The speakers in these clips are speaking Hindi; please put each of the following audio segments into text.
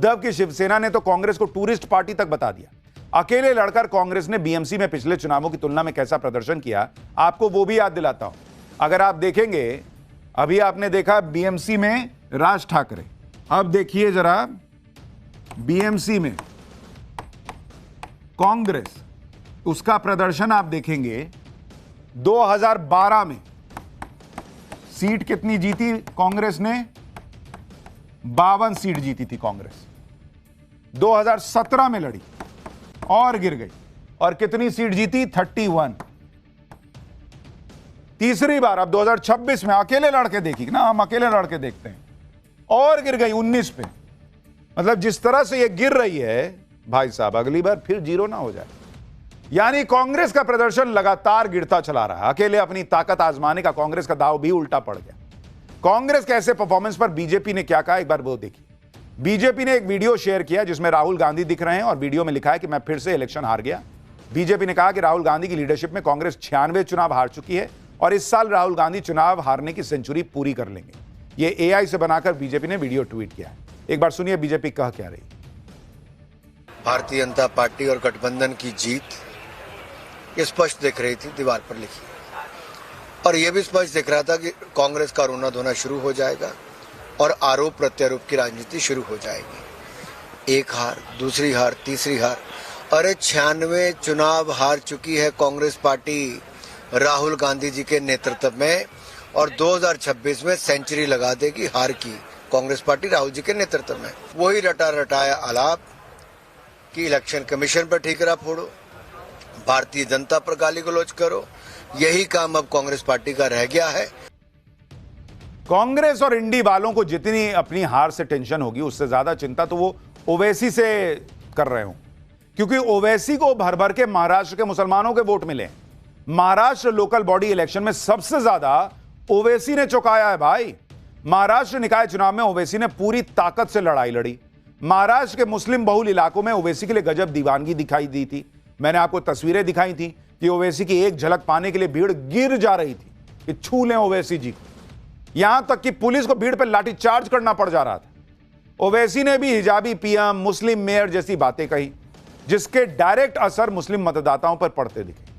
उद्धव की शिवसेना ने तो कांग्रेस को टूरिस्ट पार्टी तक बता दिया। अकेले लड़कर कांग्रेस ने बीएमसी में पिछले चुनावों की तुलना में कैसा प्रदर्शन किया, आपको वो भी याद दिलाता हूं। अगर आप देखेंगे, अभी आपने देखा बीएमसी में राज ठाकरे, अब देखिए जरा बीएमसी में कांग्रेस, उसका प्रदर्शन आप देखेंगे। 2012 में सीट कितनी जीती कांग्रेस ने? 52 सीट जीती थी कांग्रेस। 2017 में लड़ी और गिर गई, और कितनी सीट जीती? 31। तीसरी बार अब 2026 में अकेले लड़के देखी ना, हम अकेले लड़के देखते हैं, और गिर गई 19 पे। मतलब जिस तरह से ये गिर रही है भाई साहब, अगली बार फिर जीरो ना हो जाए। यानी कांग्रेस का प्रदर्शन लगातार गिरता चला रहा है। अकेले अपनी ताकत आजमाने का कांग्रेस का दांव भी उल्टा पड़ गया। कांग्रेस के ऐसे परफॉर्मेंस पर बीजेपी ने क्या कहा, एक बार वो देखिए। बीजेपी ने एक वीडियो शेयर किया जिसमें राहुल गांधी दिख रहे हैं, और वीडियो में लिखा है कि मैं फिर से इलेक्शन हार गया। बीजेपी ने कहा कि राहुल गांधी की लीडरशिप में कांग्रेस 96 चुनाव हार चुकी है, और इस साल राहुल गांधी चुनाव हारने की सेंचुरी पूरी कर लेंगे। ये एआई से बनाकर बीजेपी ने वीडियो ट्वीट किया है। एक बार सुनिए बीजेपी कह क्या रही। भारतीय जनता पार्टी और गठबंधन की जीत ये स्पष्ट दिख रही थी, दीवार पर लिखी, और यह भी स्पष्ट दिख रहा था कि कांग्रेस का रोना धोना शुरू हो जाएगा और आरोप प्रत्यारोप की राजनीति शुरू हो जाएगी। एक हार, दूसरी हार, तीसरी हार, अरे 96 चुनाव हार चुकी है कांग्रेस पार्टी राहुल गांधी जी के नेतृत्व में, और 2026 में सेंचुरी लगा देगी हार की कांग्रेस पार्टी राहुल जी के नेतृत्व में। वही रटा रटाया आलाप कि इलेक्शन कमीशन पर ठीकरा फोड़ो, भारतीय जनता पर गाली गलौज करो, यही काम अब कांग्रेस पार्टी का रह गया है। कांग्रेस और इंडी वालों को जितनी अपनी हार से टेंशन होगी, उससे ज्यादा चिंता तो वो ओवैसी से कर रहे हो, क्योंकि ओवैसी को भर भर के महाराष्ट्र के मुसलमानों के वोट मिले। महाराष्ट्र लोकल बॉडी इलेक्शन में सबसे ज्यादा ओवैसी ने चौंकाया है भाई। महाराष्ट्र निकाय चुनाव में ओवैसी ने पूरी ताकत से लड़ाई लड़ी। महाराष्ट्र के मुस्लिम बहुल इलाकों में ओवैसी के लिए गजब दीवानगी दिखाई दी थी। मैंने आपको तस्वीरें दिखाई थी कि ओवैसी की एक झलक पाने के लिए भीड़ गिर जा रही थी कि छू लें ओवैसी जी को। यहां तक कि पुलिस को भीड़ पर लाठीचार्ज करना पड़ जा रहा था। ओवैसी ने भी हिजाबी पीएम, मुस्लिम मेयर जैसी बातें कही, जिसके डायरेक्ट असर मुस्लिम मतदाताओं पर पड़ते दिखे,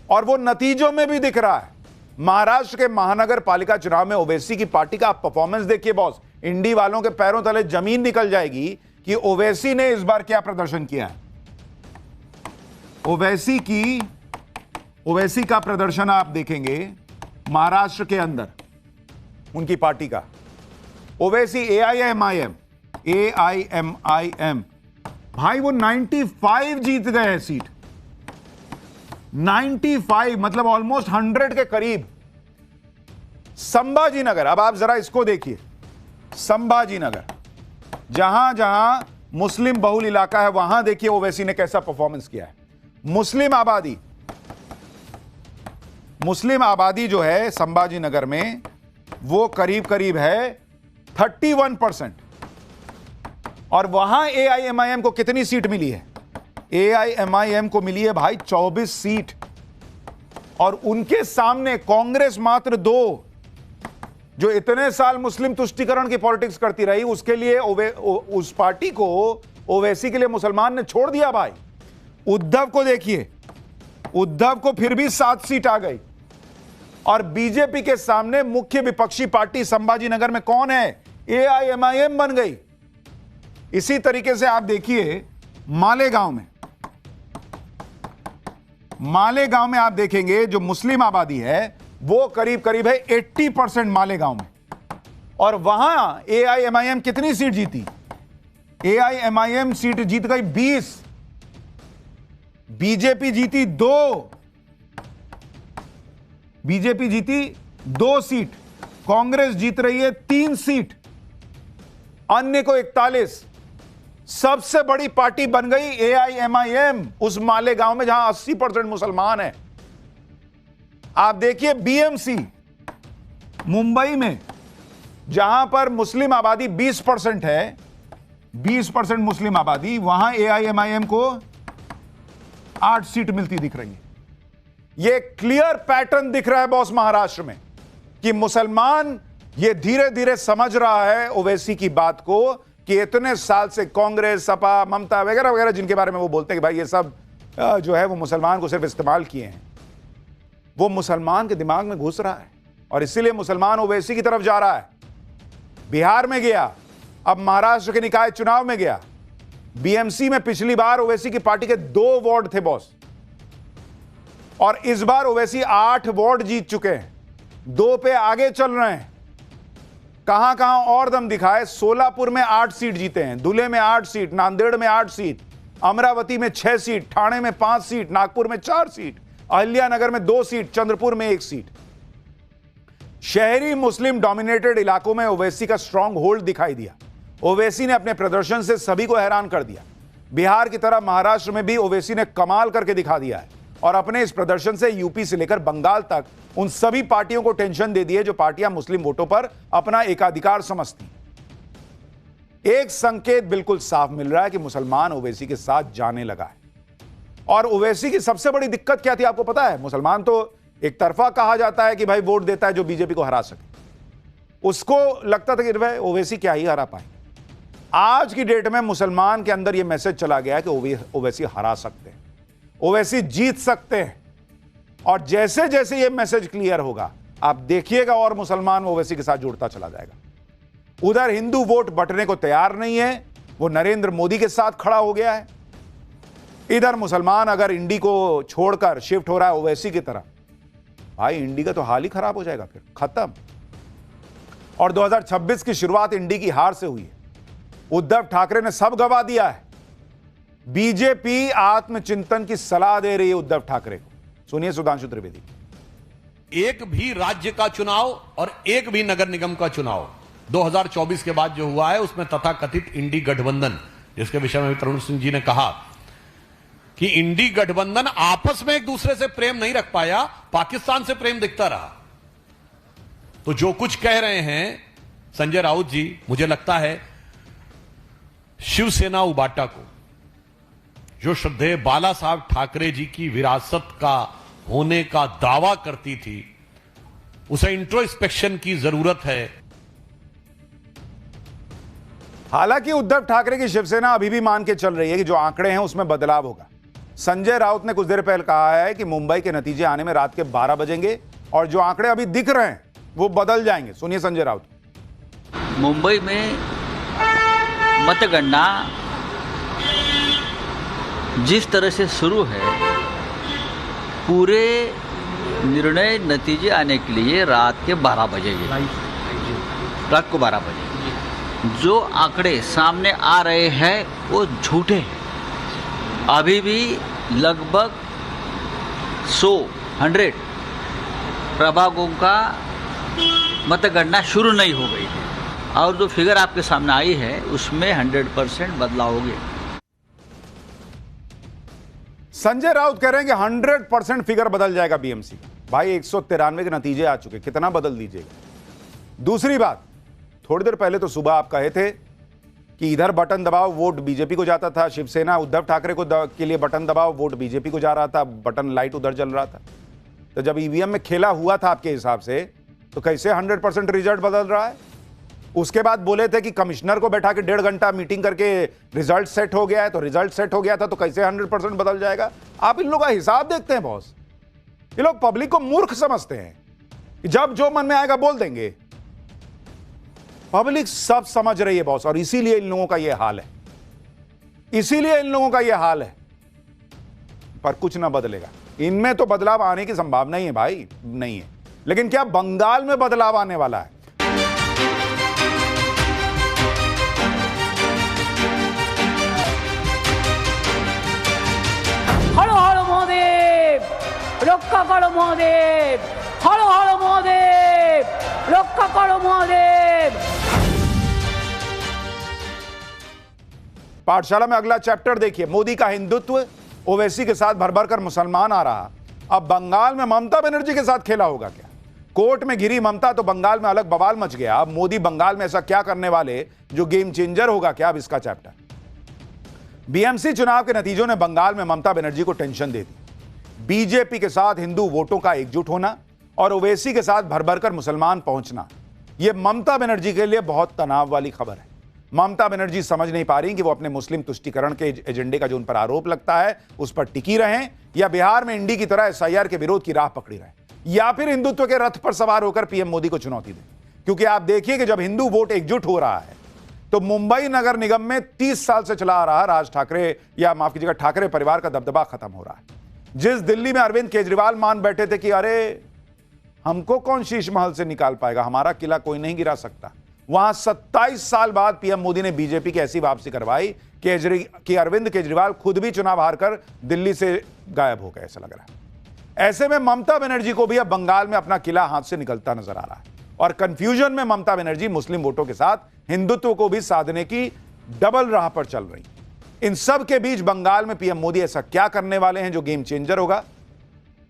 और वो नतीजों में भी दिख रहा है। महाराष्ट्र के महानगर पालिका चुनाव में ओवैसी की पार्टी का आप परफॉर्मेंस देखिए बॉस, इंडी वालों के पैरों तले जमीन निकल जाएगी कि ओवैसी ने इस बार क्या प्रदर्शन किया है। ओवैसी का प्रदर्शन आप देखेंगे महाराष्ट्र के अंदर, उनकी पार्टी का। ओवैसी एआईएमआईएम भाई वो 95 जीत गए हैं सीट, 95 मतलब ऑलमोस्ट 100 के करीब। संभाजी नगर, अब आप जरा इसको देखिए, संभाजी नगर जहां जहां मुस्लिम बहुल इलाका है, वहां देखिए ओवैसी ने कैसा परफॉर्मेंस किया है। मुस्लिम आबादी जो है संभाजी नगर में, वो करीब करीब है 31%, और वहां एआईएमआईएम को कितनी सीट मिली है? एआईएमआईएम को मिली है भाई 24 सीट, और उनके सामने कांग्रेस मात्र 2, जो इतने साल मुस्लिम तुष्टीकरण की पॉलिटिक्स करती रही, उसके लिए उस पार्टी को, ओवैसी के लिए मुसलमान ने छोड़ दिया भाई। उद्धव को देखिए, उद्धव को फिर भी 7 सीट आ गई, और बीजेपी के सामने मुख्य विपक्षी पार्टी संभाजी नगर में कौन है? एआईएमआईएम बन गई। इसी तरीके से आप देखिए मालेगांव में आप देखेंगे जो मुस्लिम आबादी है वो करीब करीब है 80% मालेगांव में, और वहां एआईएमआईएम कितनी सीट जीती? एआईएमआईएम सीट जीत गई 20, बीजेपी जीती 2 सीट, कांग्रेस जीत रही है 3 सीट, अन्य को 41। सबसे बड़ी पार्टी बन गई एआईएमआईएम उस मालेगांव में जहां 80% मुसलमान है। आप देखिए बीएमसी मुंबई में, जहां पर मुस्लिम आबादी 20% है, 20% मुस्लिम आबादी, वहां एआईएमआईएम को 8 सीट मिलती दिख रही है। यह क्लियर पैटर्न दिख रहा है बॉस महाराष्ट्र में कि मुसलमान ये धीरे धीरे समझ रहा है ओवैसी की बात को कि इतने साल से कांग्रेस, सपा, ममता वगैरह वगैरह जिनके बारे में वो बोलते हैं कि भाई ये सब जो है वो मुसलमान को सिर्फ इस्तेमाल किए हैं, वो मुसलमान के दिमाग में घुस रहा है और इसीलिए मुसलमान ओवैसी की तरफ जा रहा है। बिहार में गया, अब महाराष्ट्र के निकाय चुनाव में गया। बीएमसी में पिछली बार ओवैसी की पार्टी के 2 वार्ड थे बॉस, और इस बार ओवैसी 8 वार्ड जीत चुके हैं, 2 पे आगे चल रहे हैं। कहां कहां और दम दिखाए। सोलापुर में 8 सीट जीते हैं, धुले में 8 सीट, नांदेड़ में 8 सीट, अमरावती में 6 सीट, ठाणे में 5 सीट, नागपुर में 4 सीट, अहिल्यानगर में 2 सीट, चंद्रपुर में 1 सीट। शहरी मुस्लिम डोमिनेटेड इलाकों में ओवैसी का स्ट्रांग होल्ड दिखाई दिया। ओवैसी ने अपने प्रदर्शन से सभी को हैरान कर दिया। बिहार की तरह महाराष्ट्र में भी ओवैसी ने कमाल करके दिखा दिया है और अपने इस प्रदर्शन से यूपी से लेकर बंगाल तक उन सभी पार्टियों को टेंशन दे दी है जो पार्टियां मुस्लिम वोटों पर अपना एकाधिकार समझती। एक संकेत बिल्कुल साफ मिल रहा है कि मुसलमान ओवैसी के साथ जाने लगा है। और ओवैसी की सबसे बड़ी दिक्कत क्या थी आपको पता है? मुसलमान तो एक तरफा कहा जाता है कि भाई वोट देता है जो बीजेपी को हरा सके। उसको लगता था कि भाई ओवैसी क्या ही हरा पाए। आज की डेट में मुसलमान के अंदर यह मैसेज चला गया है कि ओवैसी हरा सकते हैं, ओवैसी जीत सकते हैं। और जैसे जैसे यह मैसेज क्लियर होगा आप देखिएगा और मुसलमान ओवैसी के साथ जुड़ता चला जाएगा। उधर हिंदू वोट बंटने को तैयार नहीं है, वो नरेंद्र मोदी के साथ खड़ा हो गया है। इधर मुसलमान अगर इंडी को छोड़कर शिफ्ट हो रहा है ओवैसी की तरफ, भाई इंडी का तो हाल ही खराब हो जाएगा, फिर खत्म। और 2026 की शुरुआत इंडी की हार से हुई है। उद्धव ठाकरे ने सब गवा दिया है। बीजेपी आत्मचिंतन की सलाह दे रही है उद्धव ठाकरे को। सुनिए सुधांशु त्रिवेदी। एक भी राज्य का चुनाव और एक भी नगर निगम का चुनाव 2024 के बाद जो हुआ है उसमें तथाकथित इंडी गठबंधन, जिसके विषय में तरुण सिंह जी ने कहा कि इंडी गठबंधन आपस में एक दूसरे से प्रेम नहीं रख पाया, पाकिस्तान से प्रेम दिखता रहा। तो जो कुछ कह रहे हैं संजय राउत जी, मुझे लगता है शिवसेना उबाटा को, जो श्रद्धेय बाला साहब ठाकरे जी की विरासत का होने का दावा करती थी, उसे इंट्रोस्पेक्शन की जरूरत है। हालांकि उद्धव ठाकरे की शिवसेना अभी भी मान के चल रही है कि जो आंकड़े हैं उसमें बदलाव होगा। संजय राउत ने कुछ देर पहले कहा है कि मुंबई के नतीजे आने में रात के 12 बजेंगे और जो आंकड़े अभी दिख रहे हैं वो बदल जाएंगे। सुनिए संजय राउत। मुंबई में मतगणना जिस तरह से शुरू है, पूरे निर्णय नतीजे आने के लिए रात के 12 बजेंगे, रात को 12 बजे। जो आंकड़े सामने आ रहे हैं वो झूठे हैं। अभी भी लगभग 100 प्रभागों का मतगणना शुरू नहीं हो गई है और जो फिगर आपके सामने आई है उसमें 100% बदलाव हो गया। संजय राउत कह रहे हैं कि 100% फिगर बदल जाएगा बीएमसी। भाई 193 के नतीजे आ चुके, कितना बदल दीजिएगा। दूसरी बात, थोड़ी देर पहले तो सुबह आप कहे थे कि इधर बटन दबाओ वोट बीजेपी को जाता था, शिवसेना उद्धव ठाकरे को के लिए बटन दबाओ वोट बीजेपी को जा रहा था, बटन लाइट उधर जल रहा था। तो जब ईवीएम में खेला हुआ था आपके हिसाब से, तो कैसे 100% रिजल्ट बदल रहा है? उसके बाद बोले थे कि कमिश्नर को बैठा के 1.5 घंटा मीटिंग करके रिजल्ट सेट हो गया है, तो रिजल्ट सेट हो गया था तो कैसे 100% बदल जाएगा? आप इन लोगों का हिसाब देखते हैं बॉस। ये लोग पब्लिक को मूर्ख समझते हैं कि जब जो मन में आएगा बोल देंगे। पब्लिक सब समझ रही है बॉस, और इसीलिए इन लोगों का यह हाल है, इसीलिए इन लोगों का यह हाल है। पर कुछ ना बदलेगा, इनमें तो बदलाव आने की संभावना ही है भाई, नहीं है। लेकिन क्या बंगाल में बदलाव आने वाला है? हर हर महादेव, रक्षा करो महादेव, हर हर महादेव, रक्षा करो महादेव। पाठशाला में अगला चैप्टर देखिए। मोदी का हिंदुत्व, ओवैसी के साथ भर भर कर मुसलमान आ रहा। अब बंगाल में ममता बनर्जी के साथ खेला होगा क्या? कोर्ट में घिरी ममता तो बंगाल में अलग बवाल मच गया। अब मोदी बंगाल में ऐसा क्या करने वाले जो गेम चेंजर होगा क्या? अब इसका चैप्टर। बीएमसी चुनाव के नतीजों ने बंगाल में ममता बनर्जी को टेंशन दे दी। बीजेपी के साथ हिंदू वोटों का एकजुट होना और ओवैसी के साथ भर भर कर मुसलमान पहुंचना, यह ममता बनर्जी के लिए बहुत तनाव वाली खबर है। ममता बनर्जी समझ नहीं पा रही कि वो अपने मुस्लिम तुष्टीकरण के एजेंडे का जो उन पर आरोप लगता है उस पर टिकी रहें, या बिहार में इंडी की तरह एसआईआर के विरोध की राह पकड़ी रहें, या फिर हिंदुत्व के रथ पर सवार होकर पीएम मोदी को चुनौती दें। क्योंकि आप देखिए कि जब हिंदू वोट एकजुट हो रहा है तो मुंबई नगर निगम में 30 साल से चला आ रहा राज ठाकरे, या माफ कीजिएगा ठाकरे परिवार का दबदबा खत्म हो रहा है। जिस दिल्ली में अरविंद केजरीवाल मान बैठे थे कि अरे हमको कौन शीश महल से निकाल पाएगा, हमारा किला कोई नहीं गिरा सकता, वहां 27 साल बाद पीएम मोदी ने बीजेपी की ऐसी वापसी करवाई कि अरविंद केजरीवाल खुद भी चुनाव हारकर दिल्ली से गायब हो गए, ऐसा लग रहा है। ऐसे में ममता बनर्जी को भी अब बंगाल में अपना किला हाथ से निकलता नजर आ रहा है, और कंफ्यूजन में ममता बनर्जी मुस्लिम वोटों के साथ हिंदुत्व को भी साधने की डबल राह पर चल रही। इन सब के बीच बंगाल में पीएम मोदी ऐसा क्या करने वाले हैं जो गेम चेंजर होगा?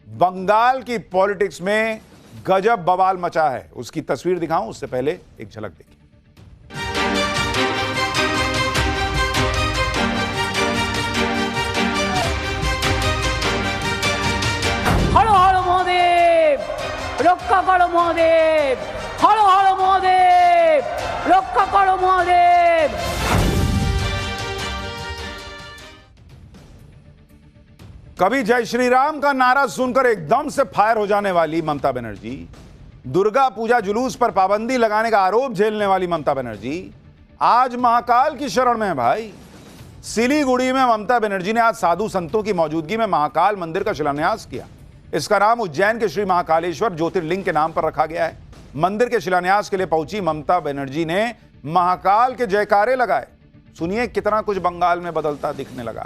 बंगाल की पॉलिटिक्स में गजब बवाल मचा है, उसकी तस्वीर दिखाऊं उससे पहले एक झलक देखिए। हर हर महादेव, रक्षा करो महादेव, हर हर महादेव, रक्षा करो महादेव। कभी जय श्री राम का नारा सुनकर एकदम से फायर हो जाने वाली ममता बनर्जी, दुर्गा पूजा जुलूस पर पाबंदी लगाने का आरोप झेलने वाली ममता बनर्जी आज महाकाल की शरण में है भाई। सिलीगुड़ी में ममता बनर्जी ने आज साधु संतों की मौजूदगी में महाकाल मंदिर का शिलान्यास किया। इसका नाम उज्जैन के श्री महाकालेश्वर ज्योतिर्लिंग के नाम पर रखा गया है। मंदिर के शिलान्यास के लिए पहुंची ममता बनर्जी ने महाकाल के जयकारे लगाए। सुनिए कितना कुछ बंगाल में बदलता दिखने लगा।